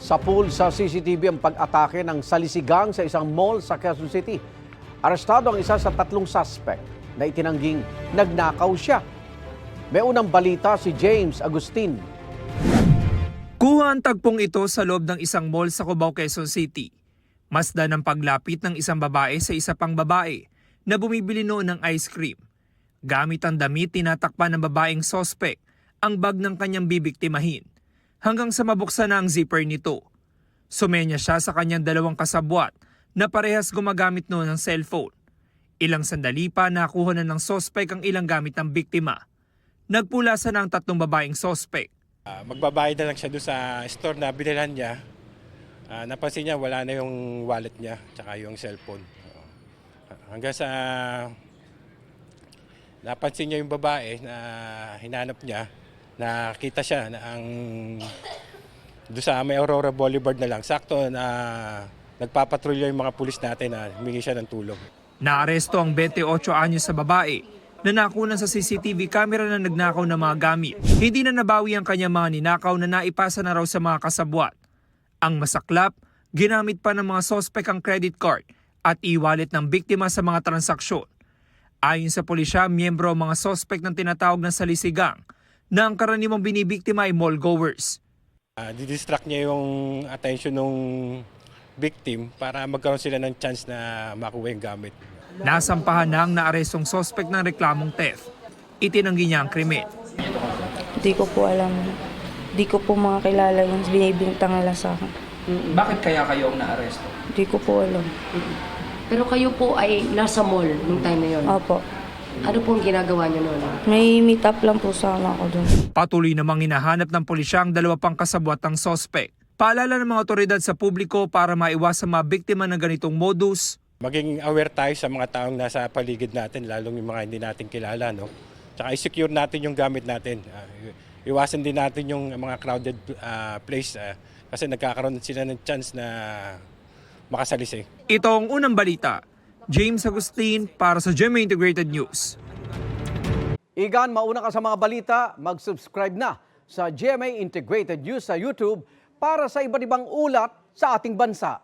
Sapul sa CCTV ang pag-atake ng salisigang sa isang mall sa Quezon City. Arestado ang isa sa 3 suspect na itinangging nagnakaw siya. May unang balita si James Agustin. Kuha ang tagpong ito sa loob ng isang mall sa Cubao, Quezon City. Masdan ang paglapit ng isang babae sa isa pang babae na bumibili noon ng ice cream. Gamit ang damit, tinatakpan ng babaeng sospek ang bag ng kanyang bibiktimahin hanggang sa mabuksan na ang zipper nito. Sumenya siya sa kanyang 2 kasabwat na parehas gumagamit noon ng cellphone. Ilang sandali pa nakuha na ng sospek ang ilang gamit ng biktima. Nagpulasan na ang 3 babaeng sospek. Magbabayad na lang siya doon sa store na binilhan niya. Napansin niya wala na yung wallet niya tsaka yung cellphone. Hanggang sa napansin niya yung babae na hinanap niya, nakita siya na doon sa may Aurora Boulevard na lang. Sakto na nagpapatrolya yung mga pulis natin na humingi siya ng tulong. Naaresto ang 28 anyos sa babae na nakunan sa CCTV camera na nagnakaw ng mga gamit. Hindi na nabawi ang kanyang mga ninakaw na naipasa na raw sa mga kasabwat. Ang masaklap, ginamit pa ng mga sospek ang credit card at e-wallet ng biktima sa mga transaksyon. Ayon sa pulisya, miyembro ang mga sospek ng tinatawag na salisigang na ang karaniwang binibiktima ay mall goers. Didistract niya yung attention ng victim para magkaroon sila ng chance na makuha yung gamit. Nasampahan na ang naarestong sospek ng reklamong theft. Itinanggi niya ang krimen. Hindi ko po alam. Hindi ko po mga kilala yung binibintang nila sa akin. Bakit kaya kayo ang naaresto? Hindi ko po alam. Pero kayo po ay nasa mall nung time na yun? Opo. Ano pong ginagawa niyo noon? May meet up lang po sana ako doon. Patuloy namang hinahanap ng pulisya ang 2 pang kasabwat ng sospek. Paalala ng mga otoridad sa publiko para maiwasan mga biktima ng ganitong modus. Maging aware tayo sa mga taong nasa paligid natin, lalong yung mga hindi natin kilala. No? Tsaka i-secure natin yung gamit natin. Iwasan din natin yung mga crowded place kasi nagkakaroon sila ng chance na makasalisi. Ito ang unang balita. James Agustin para sa GMA Integrated News. Igan, mauna ka sa mga balita, mag-subscribe na sa GMA Integrated News sa YouTube para sa iba't ibang ulat sa ating bansa.